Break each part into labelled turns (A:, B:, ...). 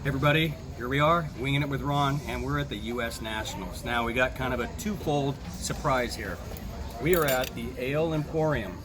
A: Everybody, here we are, Winging It with Ron, and we're at the U.S. Nationals. Now, we got kind of a twofold surprise here. We are at the Ale Emporium.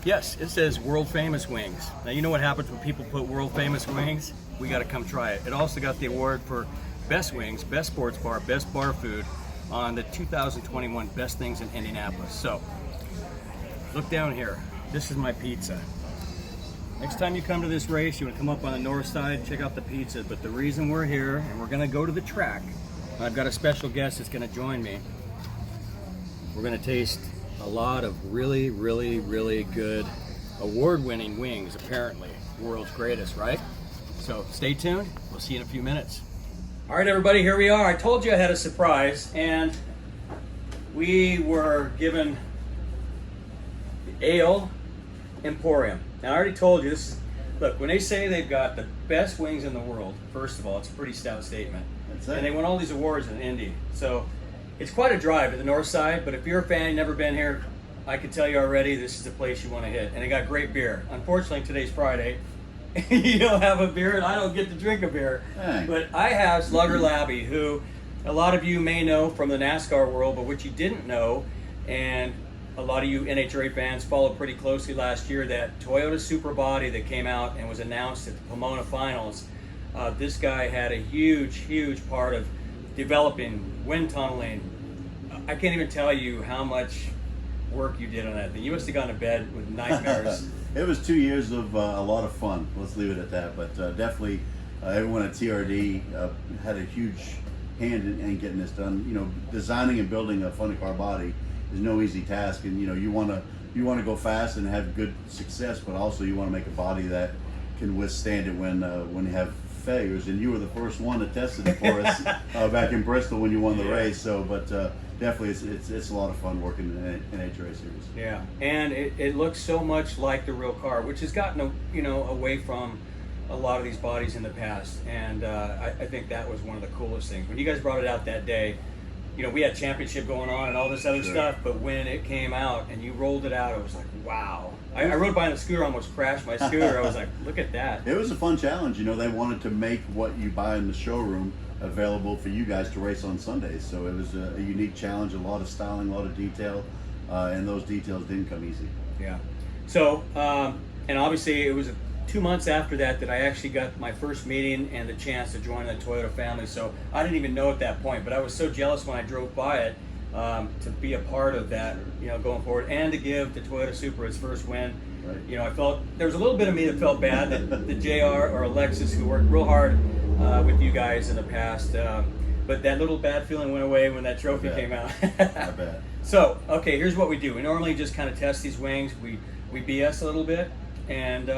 A: Yes, it says world famous wings. Now, you know what happens when people put world famous wings? We got to come try it. It also got the award for best wings, best sports bar, best bar food on the 2021 Best Things in Indianapolis. So, look down here. This is my pizza. Next time you come to this race, you want to come up on the north side, check out the pizza. But the reason we're here, and we're going to go to the track, and I've got a special guest that's going to join me. We're going to taste a lot of really, really, really good award-winning wings, apparently. World's greatest, right? So stay tuned. We'll see you in a few minutes. All right, everybody, here we are. I told you I had a surprise, and we were given the Ale Emporium. Now, I already told you this. Look, when they say they've got the best wings in the world, first of all, it's a pretty stout statement.
B: That's it.
A: And they won all these awards in Indy. So it's quite a drive to the north side, but if you're a fan, you've never been here, I can tell you already, this is the place you want to hit. And they got great beer. Unfortunately, today's Friday. You don't have a beer, and I don't get to drink a beer.
B: Dang.
A: But I have Slugger Labby, who a lot of you may know from the NASCAR world, but what you didn't know, and a lot of you NHRA fans followed pretty closely last year, that Toyota Super Body that came out and was announced at the Pomona Finals. This guy had a huge part of developing wind tunneling. I can't even tell you how much work you did on that thing. You must have gone to bed with nightmares.
B: It was 2 years of a lot of fun. Let's leave it at that. But definitely, everyone at TRD had a huge hand in getting this done. You know, designing and building a funny car body is no easy task, and you know you want to go fast and have good success, but also you want to make a body that can withstand it when you have failures. And you were the first one that tested it for us back in Bristol when you won the race. So, but definitely it's a lot of fun working in an NHRA series.
A: Yeah, and it looks so much like the real car, which has gotten away from a lot of these bodies in the past. And I think that was one of the coolest things when you guys brought it out that day. You know, we had championship going on and all this other stuff, but when it came out and you rolled it out, I was like, wow. I rode by on the scooter, almost crashed my scooter. I was like, look at that.
B: It was a fun challenge. You know, they wanted to make what you buy in the showroom available for you guys to race on Sundays. So it was a unique challenge, a lot of styling, a lot of detail, and those details didn't come easy.
A: Yeah. So, and obviously it was 2 months after that I actually got my first meeting and the chance to join the Toyota family. So I didn't even know at that point, but I was so jealous when I drove by it to be a part of that, you know, going forward, and to give the Toyota Supra its first win.
B: Right.
A: You know, I felt there was a little bit of me that felt bad that the JR or Alexis, who worked real hard with you guys in the past, but that little bad feeling went away when that trophy came out.
B: I bet.
A: So, okay, here's what we do. We normally just kind of test these wings. We BS a little bit, and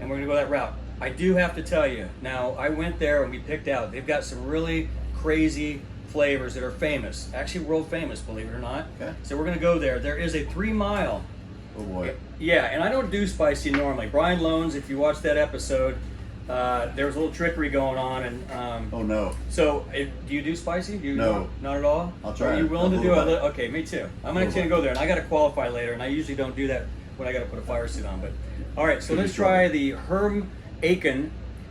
A: we're gonna go that route. I do have to tell you, now I went there and we picked out, they've got some really crazy flavors that are famous, actually world famous, believe it or not.
B: Okay.
A: So we're gonna go there. There is a 3 mile.
B: Oh boy.
A: Yeah, and I don't do spicy normally. Brian Loans, if you watch that episode, there was a little trickery going on, and
B: Oh no.
A: so do you do spicy? Do you?
B: No.
A: Not at all?
B: I'll try
A: Are you
B: it.
A: willing
B: A
A: to do
B: little
A: it?
B: bit.
A: Okay, me too. I'm actually gonna go there, and I gotta qualify later, and I usually don't do that when I gotta put a fire suit on, but all right, so let's try the Hermanaki.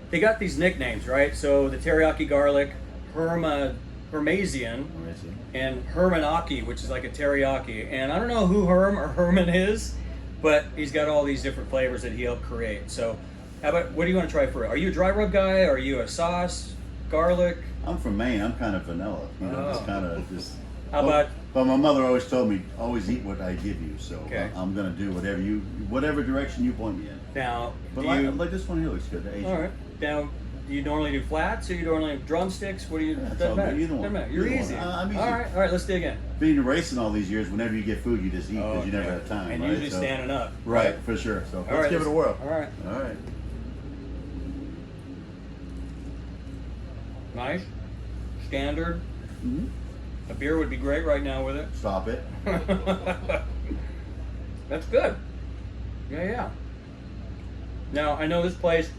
A: They got these nicknames, right? So the teriyaki garlic, Hermasian,
B: Amazing.
A: and Hermanaki, which is like a teriyaki. And I don't know who Herm or Herman is, but he's got all these different flavors that he helped create. So how about, what do you want to try first? Are you a dry rub guy? Are you a sauce, garlic?
B: I'm from Maine. I'm kind of vanilla. You know, just kind of just.
A: How about?
B: But my mother always told me, always eat what I give you. So
A: Okay.
B: I'm gonna do whatever direction you point me in.
A: Now,
B: But
A: do
B: like this one here looks good. The Asian.
A: all right. Now, do you normally do flats, or you normally do drumsticks? What do you?
B: That's
A: doesn't
B: all
A: matter.
B: good. Either one.
A: Doesn't matter. You're
B: Either one.
A: easy.
B: I'm easy.
A: All right. Let's dig in.
B: Being racing all these years, whenever you get food, you just eat because
A: Oh,
B: you never
A: okay.
B: have time.
A: And
B: right?
A: usually
B: So-
A: standing up.
B: Right, for sure. So
A: All
B: let's
A: right,
B: give it a whirl.
A: All right.
B: All right.
A: Nice. Standard.
B: Mm-hmm.
A: A beer would be great right now with it.
B: Stop it.
A: That's good. Yeah. Now, I know this place,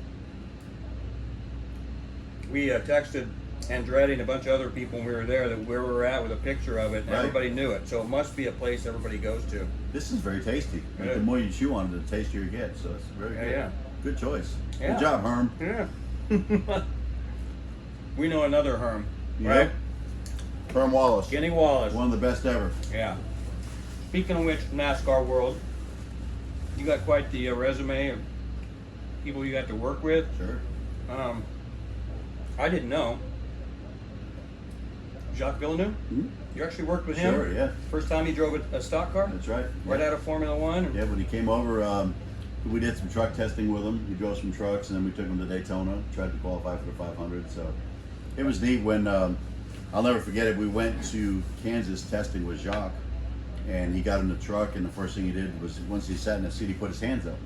A: we texted Andretti and a bunch of other people when we were there that where we were at with a picture of it, and
B: Right.
A: everybody knew it. So it must be a place everybody goes to.
B: This is very tasty.
A: Good.
B: The more you chew on it, the tastier it gets. So it's very good.
A: Yeah.
B: Good choice.
A: Yeah.
B: Good job, Herm.
A: Yeah. We know another Herm,
B: Yep.
A: right?
B: Herm Wallace.
A: Kenny Wallace.
B: One of the best ever.
A: Yeah. Speaking of which, NASCAR world, you got quite the resume of people you got to work with.
B: Sure.
A: I didn't know. Jacques Villeneuve?
B: Mhm.
A: You actually worked with him?
B: Sure, yeah.
A: First time he drove a stock car?
B: That's right.
A: Right
B: Yeah.
A: out of Formula One?
B: Yeah, when he came over, we did some truck testing with him. He drove some trucks, and then we took him to Daytona, tried to qualify for the 500. So it was neat when, I'll never forget it, we went to Kansas testing with Jacques, and he got in the truck, and the first thing he did was, once he sat in the seat, he put his hands up.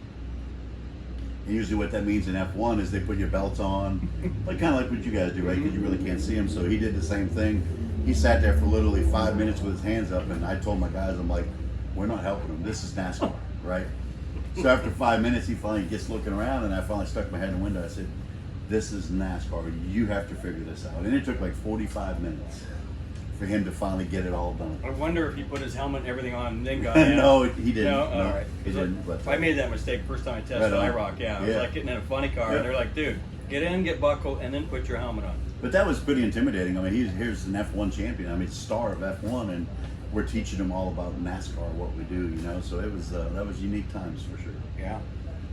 B: And usually what that means in F1 is they put your belts on, like kind of like what you guys do, right? Because you really can't see him. So he did the same thing. He sat there for literally 5 minutes with his hands up, and I told my guys, I'm like, we're not helping him. This is NASCAR, right? So after 5 minutes, he finally gets looking around, and I finally stuck my head in the window. I said, this is NASCAR. You have to figure this out. And it took like 45 minutes for him to finally get it all done.
A: I wonder if he put his helmet and everything on and then got in.
B: No, he didn't.
A: No?
B: No,
A: All right.
B: he didn't. But
A: I made that mistake first time I tested
B: Right on.
A: IROC. Yeah, it was
B: Yeah.
A: like getting in a funny car,
B: Yeah.
A: and they're like, dude, get in, get buckled, and then put your helmet on.
B: But that was pretty intimidating. I mean, here's an F1 champion. I mean, star of F1, and we're teaching him all about NASCAR, what we do, you know. So it was that was unique times for sure.
A: Yeah.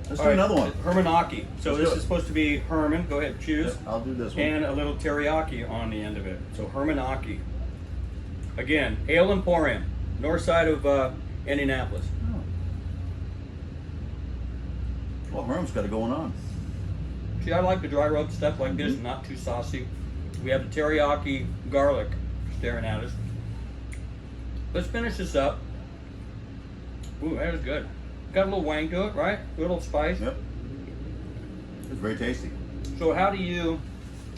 B: Let's
A: All
B: do
A: right,
B: another one.
A: Hermanaki. So
B: Let's
A: this
B: do it.
A: is supposed to be Herman. Go ahead, choose.
B: Yep, I'll do this one.
A: And a little teriyaki on the end of it. So Hermanaki. Again, Ale Emporium, north side of Indianapolis.
B: Oh. Well, Herm's got it going on.
A: See, I like the dry rub stuff like this, not too saucy. We have the teriyaki garlic staring at us. Let's finish this up. Ooh, that is good. Got a little wang to it, right? A little spice.
B: Yep. It's very tasty.
A: So how do you,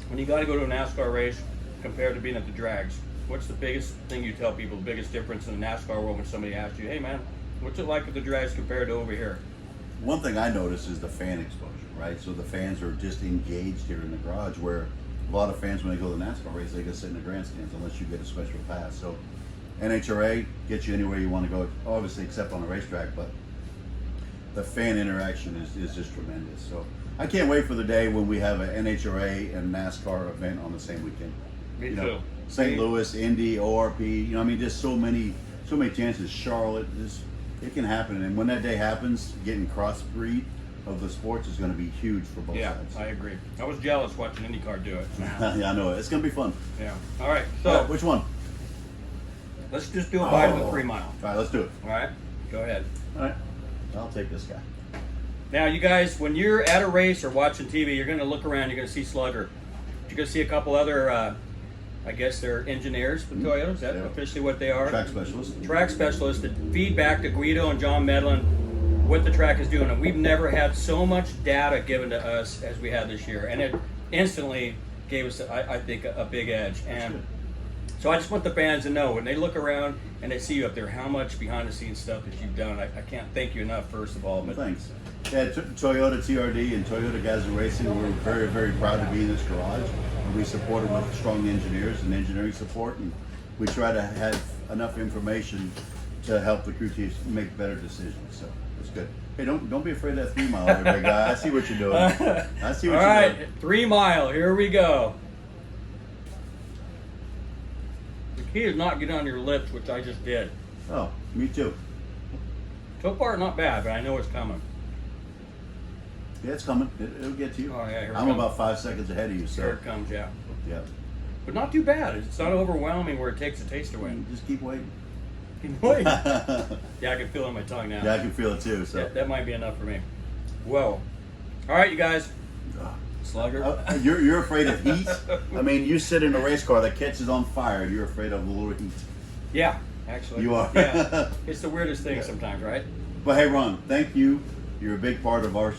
A: when you got to go to a NASCAR race, compare to being at the drags? What's the biggest thing you tell people, the biggest difference in the NASCAR world when somebody asks you, hey man, what's it like at the drags compared to over here?
B: One thing I notice is the fan exposure, right? So the fans are just engaged here in the garage, where a lot of fans, when they go to the NASCAR race, they go sit in the grandstands unless you get a special pass. So NHRA gets you anywhere you want to go, obviously except on a racetrack, but the fan interaction is just tremendous. So I can't wait for the day when we have an NHRA and NASCAR event on the same weekend.
A: Me
B: You
A: too.
B: know, St. Louis, Indy, ORP, you know, I mean, there's so many chances. Charlotte, it can happen. And when that day happens, getting crossbreed of the sports is going to be huge for both
A: Yeah,
B: sides.
A: I agree. I was jealous watching IndyCar do it.
B: Yeah, I know it. It's going to be fun.
A: Yeah. All right,
B: So,
A: so
B: which one?
A: let's just do a bite of the
B: Oh.
A: 3 mile.
B: All right, let's do it.
A: All right, go ahead.
B: All right, I'll take this guy.
A: Now, you guys, when you're at a race or watching TV, you're going to look around. You're going to see Slugger. You're going to see a couple other, I guess they're engineers for Toyota. Is that
B: Yeah.
A: officially what they are?
B: Track specialist.
A: Track specialists that feed back to Guido and John Medlin what the track is doing. And we've never had so much data given to us as we had this year. And it instantly gave us, I think, a big edge. And so I just want the fans to know when they look around and they see you up there, how much behind the scenes stuff that you've done. I can't thank you enough, first of all.
B: Well,
A: But
B: thanks. Yeah, Toyota TRD and Toyota Gazoo Racing, we're very, very proud to be in this garage. And we support it with strong engineers and engineering support. And we try to have enough information to help the crew chiefs make better decisions. So it's good. Hey, don't be afraid of that 3 mile there, big guy. I see what you're doing. I see what
A: all
B: you're
A: right,
B: doing.
A: 3 mile. Here we go. The key is not get on your lips, which I just did.
B: Oh, me too.
A: So far, not bad, but I know it's coming.
B: Yeah, it's coming. It'll get to you.
A: Oh, yeah, here it
B: I'm
A: comes.
B: about 5 seconds ahead of you,
A: Here
B: so
A: it comes, yeah.
B: yeah.
A: But not too bad. It's not overwhelming where it takes the taste away.
B: Just keep waiting.
A: Wait.
B: Yeah,
A: Yeah, I can feel it on my tongue now.
B: I can feel it too. So
A: That might be enough for me. Whoa. All right, you guys. Slugger.
B: You're afraid of heat. I mean, you sit in a race car that catches on fire. You're afraid of a little heat.
A: Yeah, actually.
B: You are.
A: Yeah. It's the weirdest thing sometimes, right?
B: But hey, Ron, thank you. You're a big part of our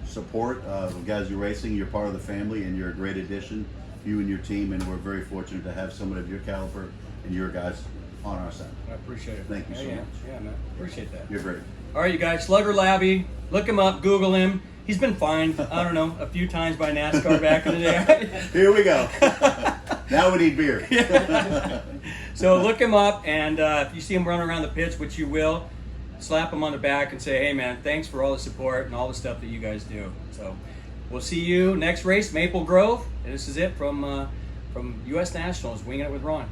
B: support of Gazoo Racing. You're part of the family, and you're a great addition. You and your team, and we're very fortunate to have someone of your caliber and your guys on our side.
A: I appreciate it.
B: Thank you so much.
A: Yeah, man. Appreciate that.
B: You're great.
A: All right, you guys. Slugger Labby. Look him up. Google him. He's been fined, I don't know, a few times by NASCAR back in the day.
B: Here we go. Now we need beer.
A: So look him up, and if you see him running around the pits, which you will, slap him on the back and say, hey, man, thanks for all the support and all the stuff that you guys do. So We'll see you next race, Maple Grove. And this is it from US Nationals, Winging It with Ron.